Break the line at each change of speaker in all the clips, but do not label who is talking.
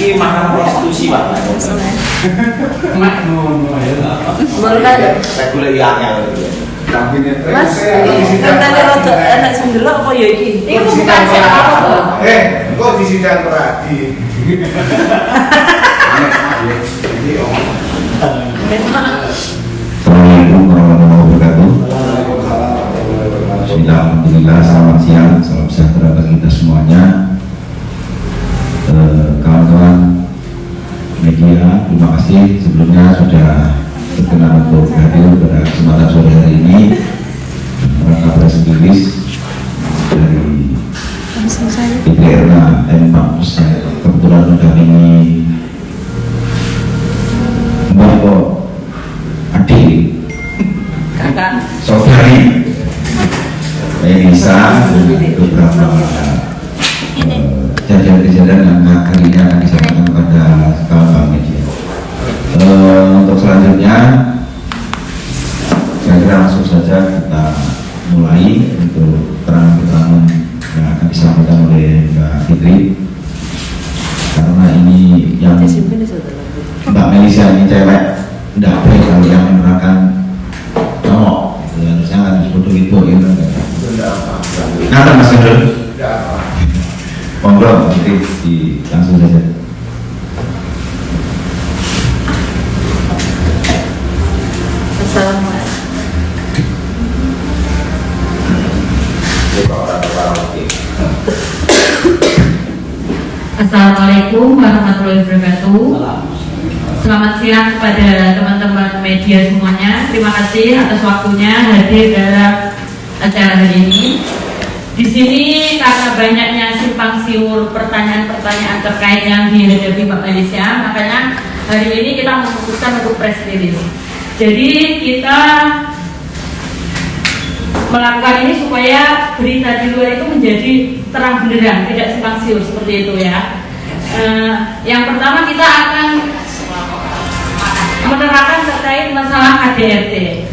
Ini mahkamah konstitusi Pak. Regulasi yang
Mas, katanya rodo enak sendiri apa ya ini? Ini bukan siapa
kok di sidang peradi.
Assalamualaikum warahmatullahi wabarakatuh. Alhamdulillah, selamat siang, salam sejahtera bagi kita semuanya. Kawan-kawan media, terima kasih sebelumnya sudah berkenan untuk hadir pada kesempatan sore hari ini. Rangka press release dari Erna M. Kebetulan udah ini Mbak kok adik
kakak
saudari saya bisa beberapa kejadian-kejadian yang kalinya akan disampaikan kepada kawan-kawan media. Untuk selanjutnya saya kira langsung saja kita mulai untuk keterangan-keterangan yang akan disampaikan oleh Mbak Fitri, karena ini yang Mbak Melisa ini cewek tidak baik kalau yang menerangkan cowok ya, harusnya harus bodoh itu ya. Nggak Mas Hendro monggo Fitri langsung saja.
Assalamualaikum warahmatullahi wabarakatuh. Selamat siang kepada teman-teman media semuanya. Terima kasih atas waktunya hadir dalam acara hari ini. Di sini karena banyaknya simpang siur pertanyaan-pertanyaan terkait yang dihadapi Mbak Melisa, makanya hari ini kita memutuskan untuk press release. Jadi kita melakukan ini supaya berita di luar itu menjadi terang benderang, tidak simpang siur seperti itu ya. Yang pertama kita akan menerangkan terkait masalah KDRT.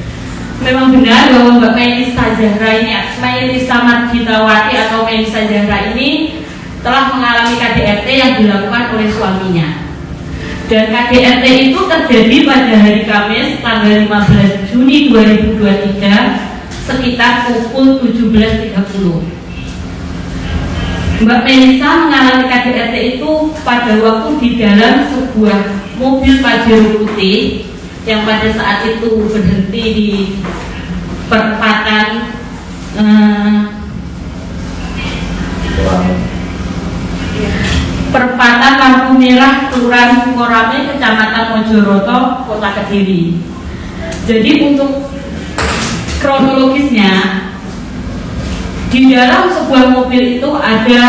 Memang benar bahwa Mbak Melisa Zahra ini, Melisa Margitawati atau Melisa Zahra ini telah mengalami KDRT yang dilakukan oleh suaminya. Dan KDRT itu terjadi pada hari Kamis tanggal 15 Juni 2023 sekitar pukul 17.30. Mbak Melisa mengalami KDRT itu pada waktu di dalam sebuah mobil Pajero putih yang pada saat itu berhenti di perempatan perempatan lampu merah Kelurahan Sukorame, Kecamatan Mojoroto, Kota Kediri. Jadi untuk kronologisnya, di dalam sebuah mobil itu ada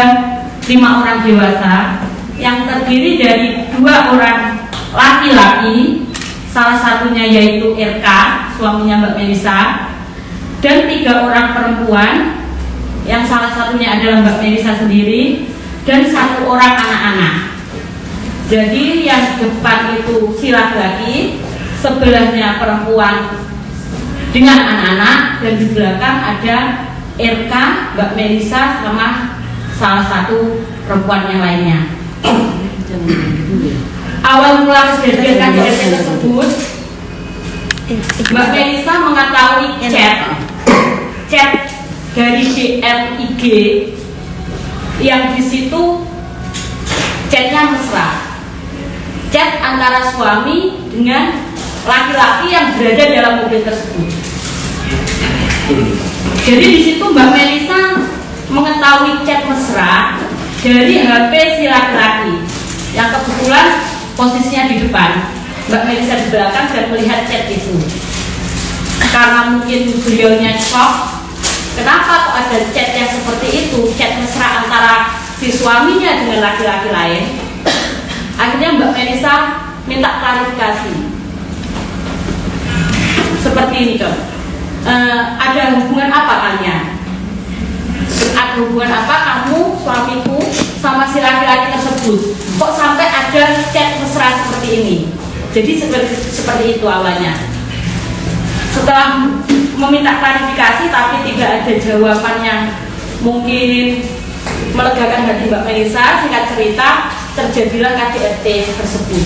5 orang dewasa yang terdiri dari 2 orang laki-laki, salah satunya yaitu RK, suaminya Mbak Melisa, dan 3 orang perempuan yang salah satunya adalah Mbak Melisa sendiri, dan 1 orang anak-anak. Jadi yang di depan itu si laki-laki, sebelahnya perempuan dengan anak-anak, dan di belakang ada RK, Mbak Melisa, sama salah satu perempuan yang lainnya. Awal mula kejadian KDRT tersebut, Mbak Melisa mengetahui chat dari DM IG yang di situ chatnya mesra, chat antara suami dengan laki-laki yang berada dalam mobil tersebut. Jadi di situ Mbak Melisa mengetahui chat mesra dari HP si laki-laki yang kebetulan posisinya di depan, Mbak Melisa di belakang dan melihat chat itu. Karena mungkin beliaunya shock, kenapa kok ada chat yang seperti itu, chat mesra antara si suaminya dengan laki-laki lain. Akhirnya Mbak Melisa minta klarifikasi. Seperti ini dong. Ada hubungan apa kalian? Ada hubungan apa kamu, suamiku, sama si laki-laki tersebut? Kok sampai ada chat mesra seperti ini? Jadi seperti itu awalnya. Setelah meminta klarifikasi tapi tidak ada jawaban yang mungkin melegakan hati Mbak Melisa, singkat cerita terjadilah KDRT tersebut.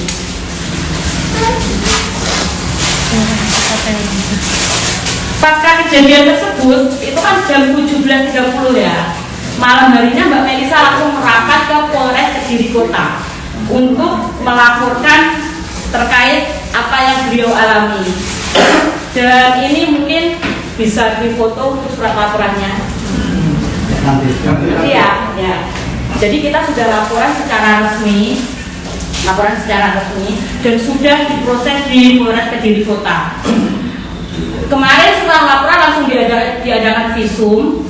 Pasca kejadian tersebut itu kan jam 17.30 ya, malam harinya Mbak Melisa langsung merapat ke Polres Kediri Kota untuk melaporkan terkait apa yang beliau alami. Dan ini mungkin bisa difoto untuk surat laporannya. Iya, ya. Jadi kita sudah laporan secara resmi, dan sudah diproses di Polres Kediri Kota. Kemarin setelah laporan langsung diadakan visum.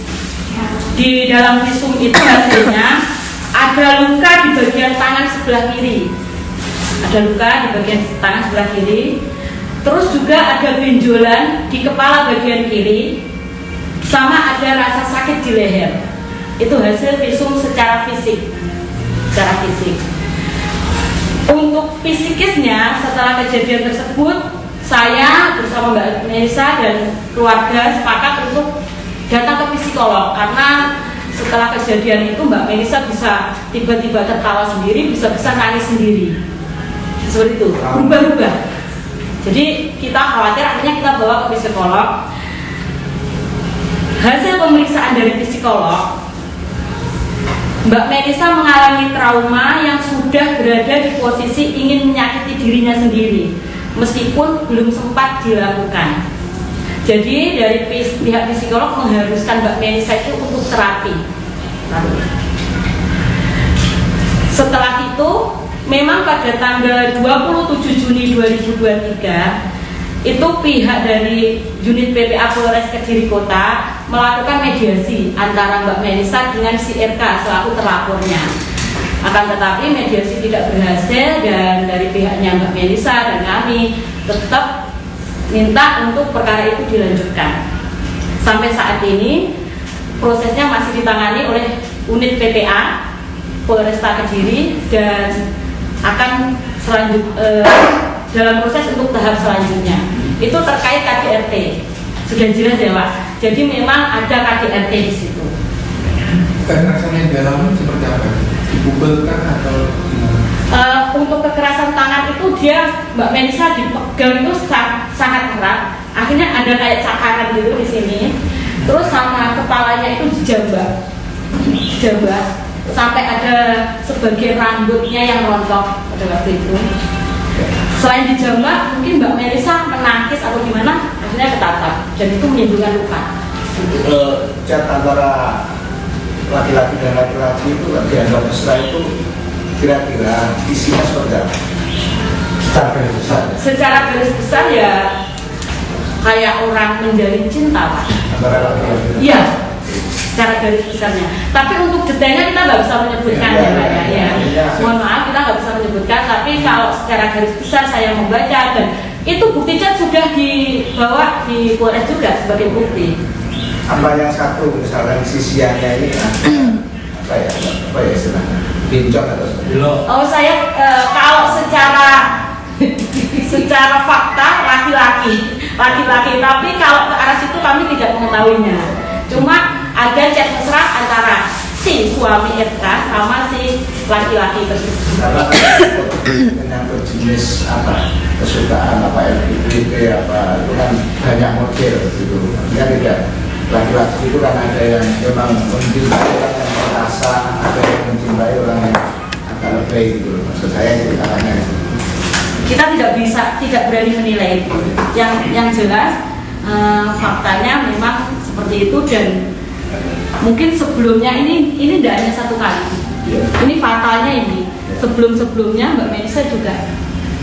Di dalam visum itu hasilnya ada luka di bagian tangan sebelah kiri. Ada luka di bagian tangan sebelah kiri. Terus juga ada benjolan di kepala bagian kiri, sama ada rasa sakit di leher. Itu hasil visum secara fisik. Untuk psikisnya, setelah kejadian tersebut, saya bersama Mbak Melisa dan keluarga sepakat untuk datang ke psikolog, karena setelah kejadian itu Mbak Melisa bisa tiba-tiba tertawa sendiri, bisa nangis sendiri, seperti itu, berubah-ubah. Jadi kita khawatir, akhirnya kita bawa ke psikolog. Hasil pemeriksaan dari psikolog, Mbak Melisa mengalami trauma yang sudah berada di posisi ingin menyakiti dirinya sendiri, meskipun belum sempat dilakukan. Jadi dari pihak psikolog mengharuskan Mbak Melisa itu untuk terapi. Setelah itu, memang pada tanggal 27 Juni 2023 itu pihak dari unit PPA Polres Kediri Kota melakukan mediasi antara Mbak Melisa dengan si RK selaku terlapornya. Akan tetapi mediasi tidak berhasil, dan dari pihaknya Mbak Melisa dan kami tetap minta untuk perkara itu dilanjutkan. Sampai saat ini prosesnya masih ditangani oleh unit PPA Polresta Kediri dan akan dalam proses untuk tahap selanjutnya. Itu terkait KDRT. Sudah jelas ya Pak. Jadi memang ada KDRT di situ.
Kekerasan yang dialami seperti apa? Dipukulkan atau gimana?
Untuk kekerasan tangan itu Mbak Melisa dipegang itu sangat erat. Akhirnya ada kayak cakaran gitu di sini. Terus sama kepalanya itu dijambak, sampai ada sebagian rambutnya yang rontok pada waktu itu. Selain dijambak, mungkin Mbak Melisa menangkis atau gimana, akhirnya ketatap, dan itu menimbulkan luka.
Chat antara laki-laki dan laki-laki itu dianggap mesra itu kira-kira isinya seperti apa?
Secara garis besar ya kayak orang menjalin cinta Pak.
Antara laki-laki.
Iya, secara garis besarnya. Tapi untuk detailnya kita nggak bisa menyebutkan ya Pak ya. Mohon maaf, kita nggak bisa menyebutkan. Tapi kalau secara garis besar saya membaca, dan itu bukti chat sudah dibawa di Polres juga sebagai bukti.
Apa yang satu misalkan sisiannya ini apa ya istilahnya bincang atau seperti
Oh saya kalau secara fakta laki-laki, tapi kalau ke arah situ kami tidak mengetahuinya. Cuma ada chat mesra antara si suami RK sama si laki-laki tersebut.
Menyangkut jenis apa kesukaan apa LGBT apa itu kan banyak model gitu. Artinya tidak laki-laki itu kan ada yang memang mencintai orang yang merasa, ada yang mencintai orang yang agak lebih gitu. Maksud saya itu katanya.
Kita tidak berani menilai itu. Yang jelas faktanya memang seperti itu, dan mungkin sebelumnya ini tidak hanya satu kali. Ini fatalnya ini. Sebelumnya Mbak Melisa juga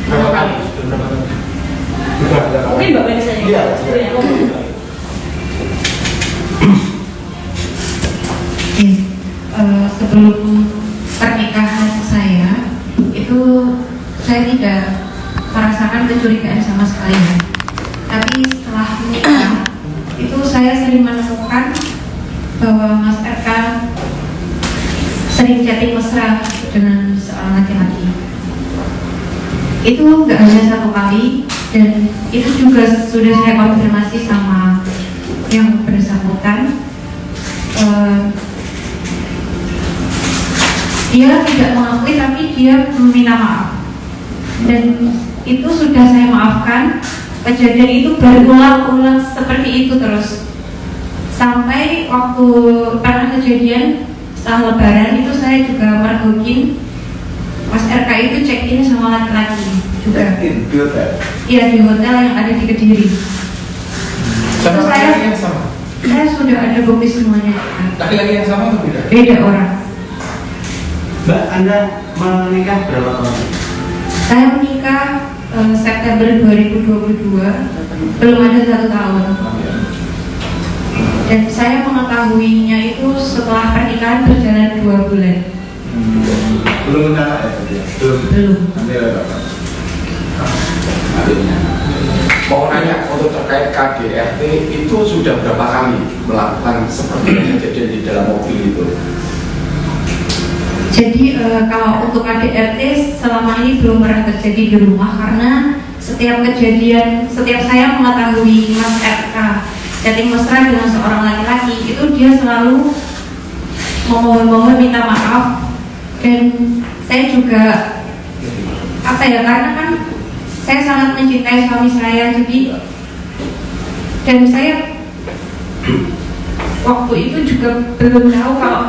mengalami. Mungkin Mbak Melisa
Iya.
Sebelum pernikahan saya itu saya tidak merasakan kecurigaan sama sekali, tapi setelah menikah itu saya sering menemukan bahwa Mas RK sering chatting mesra dengan seorang laki-laki. Itu nggak hanya satu kali, dan itu juga sudah saya konfirmasi sama yang bersangkutan. Dia tidak mengakui, tapi dia meminta maaf. Dan itu sudah saya maafkan. Kejadian itu berulang-ulang seperti itu terus. Sampai waktu pernah kejadian setelah lebaran itu saya juga mergokin Mas RK itu check in sama laki-laki juga.
Check-in di hotel?
Iya, di hotel yang ada di Kediri.
Sama
Itu
laki-laki yang sama?
saya sudah ada bukti semuanya.
Laki-laki yang sama atau beda?
Beda orang.
Mbak, Anda menikah berapa tahun?
Saya menikah September 2022, belum ada 1 tahun. Dan saya mengetahuinya itu setelah pernikahan berjalan 2 bulan.
Belum punya anak ya? Tadi?
Belum.
Nanti ada apa?
Mau nanya untuk terkait KDRT itu sudah berapa kali melakukan seperti yang kejadian di dalam mobil itu?
Jadi kalau untuk KDRT selama ini belum pernah terjadi di rumah, karena setiap kejadian, setiap saya mengetahui Mas RK chatting mesra dengan seorang laki-laki, itu dia selalu memohon-mohon minta maaf. Dan saya juga apa ya, karena kan saya sangat mencintai suami saya, jadi dan saya waktu itu juga belum tahu kalau,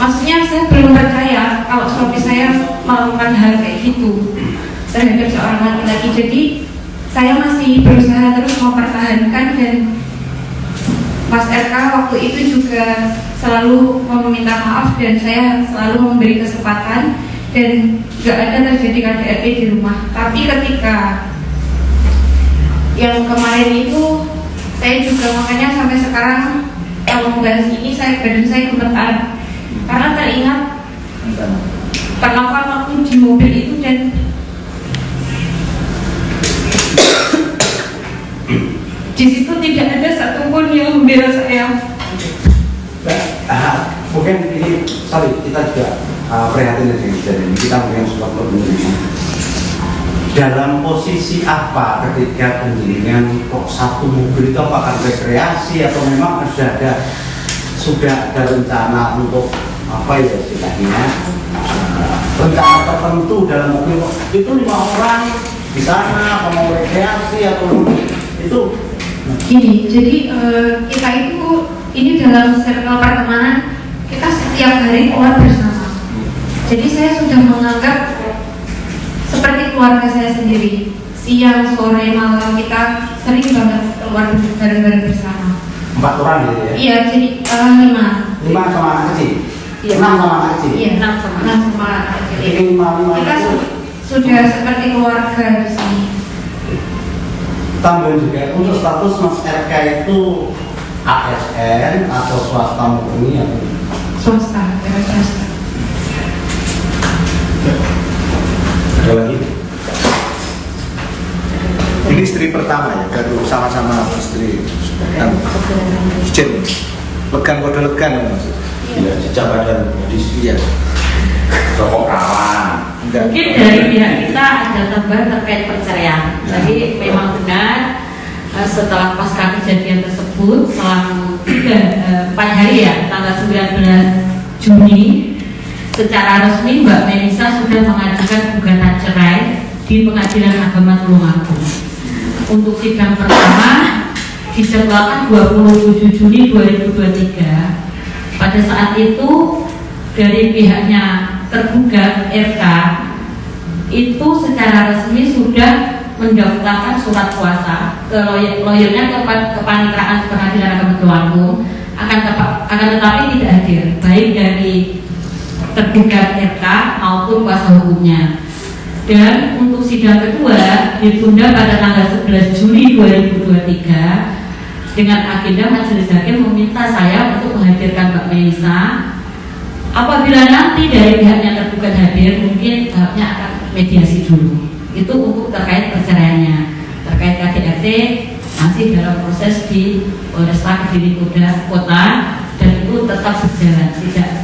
maksudnya saya belum percaya kalau suami saya melakukan hal kayak gitu terhadap seorang laki-laki. Jadi saya masih berusaha terus mempertahankan, dan Mas RK waktu itu juga selalu meminta maaf dan saya selalu memberi kesempatan, dan gak ada terjadi KDRT di rumah. Tapi ketika yang kemarin itu, saya juga makanya sampai sekarang kalau membahas ini badan saya gemetar, karena teringat perlakuan waktu di mobil itu, dan di situ tidak ada satupun yang membela saya.
Mungkin ini, sorry, kita juga prihatin dengan kejadian ini. Kita mungkin sudah menunjukkan dalam posisi apa ketika penggilingan kok satu mobil itu, apakah rekreasi atau memang sudah ada rencana untuk apa ya istilahnya, rencana tertentu dalam mobil itu 5 orang di sana, apa mau rekreasi atau itu?
Gini, jadi kita itu ini dalam circle pertemanan kita setiap hari keluar bersama. Jadi saya sudah menganggap seperti keluarga saya sendiri. Siang, sore, malam kita sering banget keluar bareng-bareng bersama.
4 orang gitu ya?
Iya, jadi 5.
5 sama anak kecil?
Iya.
6 sama anak kecil?
Iya, 6 sama anak kecil.
Ini 5
Kita
itu
sudah seperti keluarga di sini.
tambahan juga untuk status Mas RK itu ASN atau swasta murni atau
Swasta, swasta.
Ada lagi? Ini istri pertama ya, baru sama-sama istri kan izin legan kode legan maksud.
Tidak sejabadan
Iya.
Rokok rawan.
Mungkin dari pihak kita ada tambahan terkait perceraian. Jadi memang benar setelah pasca kejadian tersebut selang 4 hari ya, tanggal 19 Juni secara resmi Mbak Melisa sudah mengajukan gugatan cerai di Pengadilan Agama Tulungagung. Untuk sidang pertama dijadwalkan 27 Juni 2023. Pada saat itu dari pihaknya tergugat RK itu secara resmi sudah mendaftarkan surat kuasa ke lawyernya ke Paniteraan Pengadilan Agama Tulungagung, akan tetapi tidak hadir baik dari tergugat RK maupun kuasa hukumnya. Dan untuk sidang kedua ditunda pada tanggal 11 Juli 2023 dengan agenda majelis hakim meminta saya untuk menghadirkan Mbak Melisa. Apabila nanti dari pihaknya tergugat hadir, mungkin tahapnya akan mediasi dulu. Itu untuk terkait perceraiannya. Terkait KDRT masih dalam proses di Polresta Kediri Kota dan itu tetap berjalan,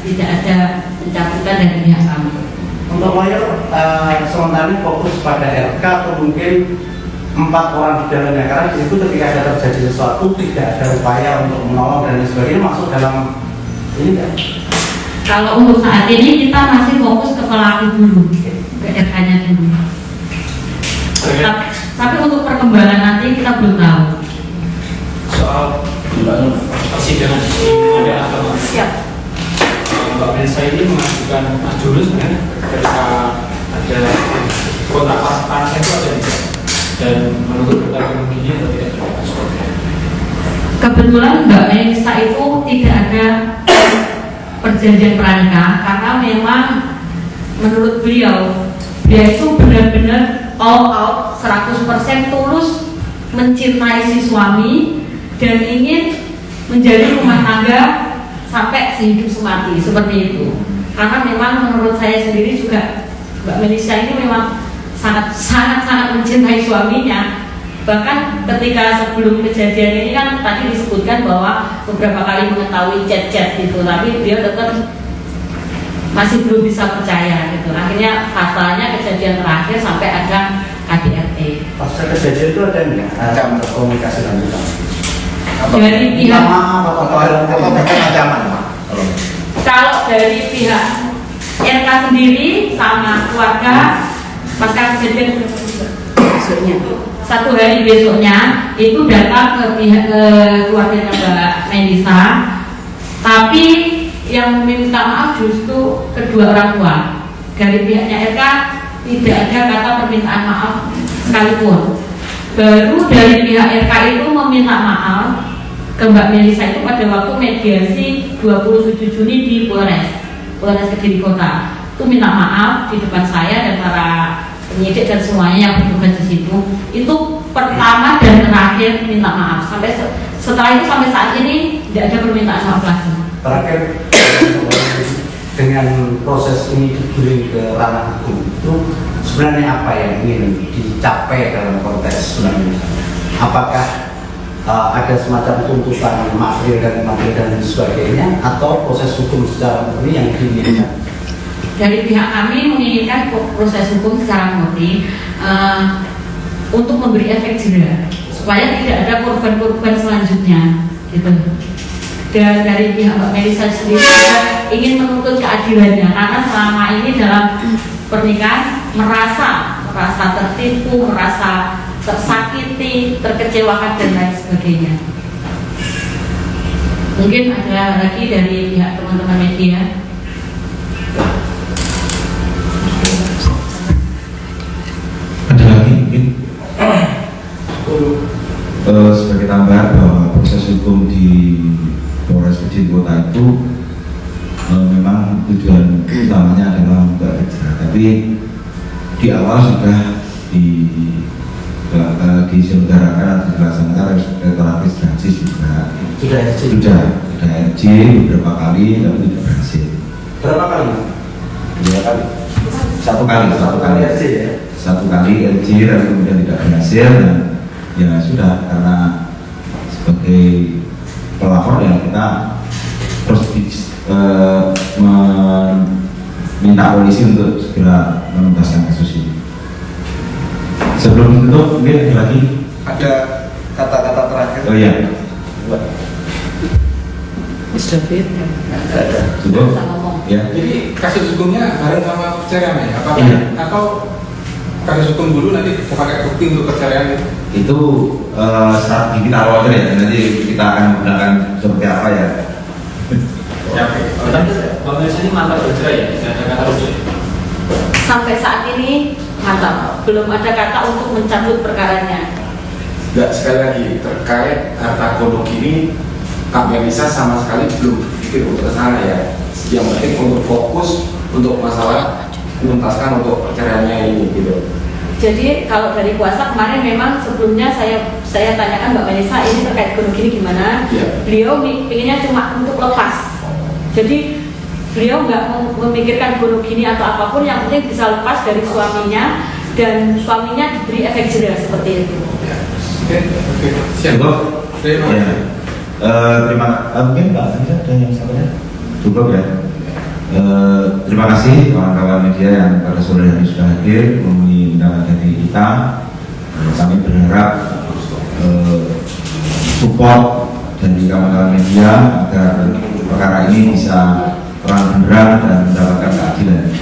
tidak ada pencabutan dari pihak kami.
untuk lawyer sementara ini fokus pada RK atau mungkin 4 orang di dalamnya, karena di situ ketika ada terjadi sesuatu tidak ada upaya untuk menolong dan sebagainya, masuk dalam ini kan?
Kalau untuk saat ini kita masih fokus ke pelaku dulu, ke RK-nya dulu. Tapi untuk perkembangan nanti kita belum tahu.
Soal persidangan kode agama.
Siap.
Mbak Mensa ini mengajukan Mas Julius sebenarnya ketika ada kontrak pasca itu ada tidak, dan menurut kita begini atau tidak?
Kebetulan Mbak Mensa itu tidak ada perjanjian pranikah karena memang menurut beliau itu benar-benar all out 100% tulus mencintai si suami dan ingin menjadi rumah tangga sampai sehidup semati, seperti itu. Karena memang menurut saya sendiri juga Mbak Melisa ini memang sangat mencintai suaminya. Bahkan ketika sebelum kejadian ini kan tadi disebutkan bahwa beberapa kali mengetahui chat-chat gitu, tapi dia tetap masih belum bisa percaya gitu. Akhirnya fatalnya kejadian terakhir sampai ada KDRT.
Pasca kejadian itu ada nggak ancaman komunikasi lanjutan?
Dari pihak
ancaman, Pak?
kalau dari pihak RK sendiri sama keluarga pasca kejadian besoknya, 1 hari besoknya itu datang ke pihak keluarga Mbak Melisa, tapi yang meminta maaf justru kedua orang tua. Dari pihaknya RK tidak ada kata permintaan maaf sekalipun. Baru dari pihak RK itu meminta maaf ke Mbak Melisa itu pada waktu mediasi 27 Juni di Polres Kediri Kota. Itu minta maaf di depan saya dan para penyidik dan semuanya yang bertugas di situ. Itu pertama dan terakhir minta maaf. Setelah itu sampai saat ini tidak ada permintaan maaf lagi.
Terakhir, dengan proses ini digiring ke ranah hukum itu sebenarnya apa yang ingin dicapai dalam konteks sebenarnya? Apakah ada semacam tuntutan material dan sebagainya, atau proses hukum secara murni yang diinginkan?
Dari pihak kami menginginkan proses hukum secara murni untuk memberi efek jera supaya tidak ada korban-korban selanjutnya gitu. Dan dari pihak Mbak Melisa sendiri juga ingin menuntut keadilannya karena selama ini dalam pernikahan merasa tertipu, merasa tersakiti, terkecewakan dan lain sebagainya. Mungkin ada lagi dari pihak teman-teman media.
Ada lagi mungkin sebagai tambahan bahwa proses hukum di Polres Kediri Kota itu memang tujuan utamanya adalah untuk efek, tapi di awal sudah diselenggarakan atau dilaksanakan restoratif justice juga. Sudah RJ beberapa kali tapi tidak berhasil.
Berapa kali?
2 kali. Satu kali
RJ ya?
Satu kali RJ dan kemudian tidak berhasil, dan ya sudah, karena sebagai pelapor yang kita terus meminta polisi untuk segera menuntaskan kasus ini. Sebelum itu mungkin ada lagi?
Ada kata-kata terakhir?
Oh iya.
Mas David.
Ada.
Cukup? Ya.
Jadi kasus hukumnya bareng sama perceraian ya? Apa
Iya.
Atau kasus hukum dulu nanti pakai bukti untuk perceraian itu?
Itu strategi kita awal ya, nanti kita akan menggunakan seperti apa ya.
Ya, oke. Bang Melisa ini mantan bercerai ya? Tidak ada kata rujuk?
Sampai saat ini mantap, belum ada kata untuk mencabut perkaranya.
Enggak, sekali lagi terkait harta gondok ini Kak Melisa sama sekali belum berpikir untuk ke sana ya. Yang penting untuk fokus untuk masalah menuntaskan untuk perceraiannya ini gitu.
Jadi kalau dari kuasa kemarin memang sebelumnya saya tanyakan Mbak Melisa ini terkait gondok ini gimana.
Ya.
Beliau pinginnya cuma untuk lepas. Jadi beliau nggak memikirkan gondok ini atau apapun, yang penting bisa lepas dari suaminya dan suaminya diberi efek jera seperti itu.
Oke, siap.
Cukup?
Terima
Ya.
kasih.
Terima mungkin Mbak Anissa ada yang sampaikan? Cukup ya. Terima kasih kawan-kawan media yang pada sore hari sudah hadir memenuhi undangan dari kita. Kami berharap support dari kawan-kawan media agar perkara ini bisa terang benderang dan mendapatkan keadilan.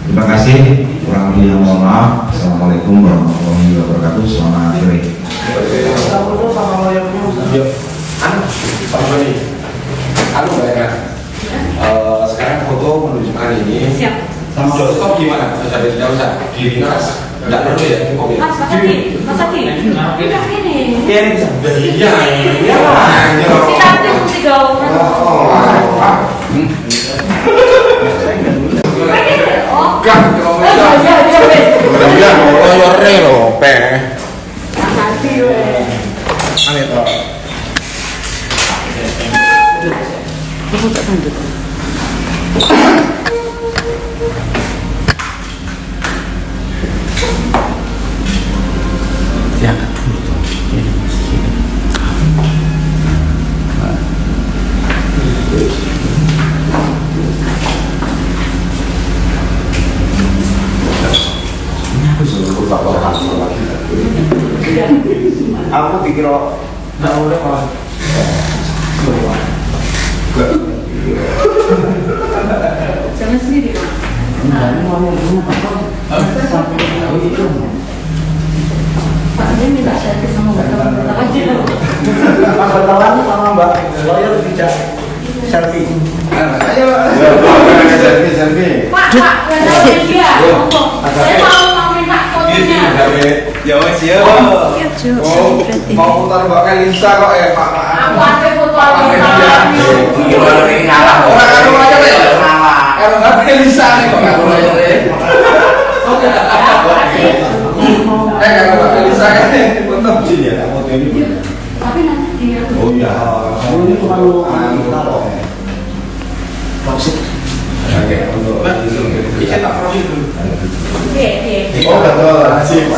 Terima kasih, kurang lebih yang mohon maaf. Assalamualaikum warahmatullahi wabarakatuh. Selamat sore.
Anu bayangkan, sekarang foto menunjukkan ini.
Siap.
Sama stop gimana? Tidak usah diringas, tidak perlu ya, cukup ya.
Mas Adi, udah ini.
Iya, iya.
Si Tati mesti gaul.
Udah loyore loh, pe. Aneh toh.
Aku tak lanjut.
Ya.
Aku dikira nggak boleh malah.
Jangan sendiri. Pak dia minta selfie sama Mbak Tata aja.
Mas Bertawan sama Mbak lawyer tidak selfie. Ayo. Selfie.
Pak, benar dia. Saya mau minta fotonya.
Ya wes ya. Mau putar Mbak Elisa kok ya Pak.
Aku ada foto Alisa.
Gimana nih ngalah? Orang anu aja ya. Kalau Mbak Elisa nih kok ngalah ya. Kalau Mbak Elisa kan tetap sini ya foto ini.
Tapi nanti dia.
Oh iya.
Ini perlu taruh. Maksud.
Oke, untuk izin tak prosedur.
Oke.
Oh betul. Sip.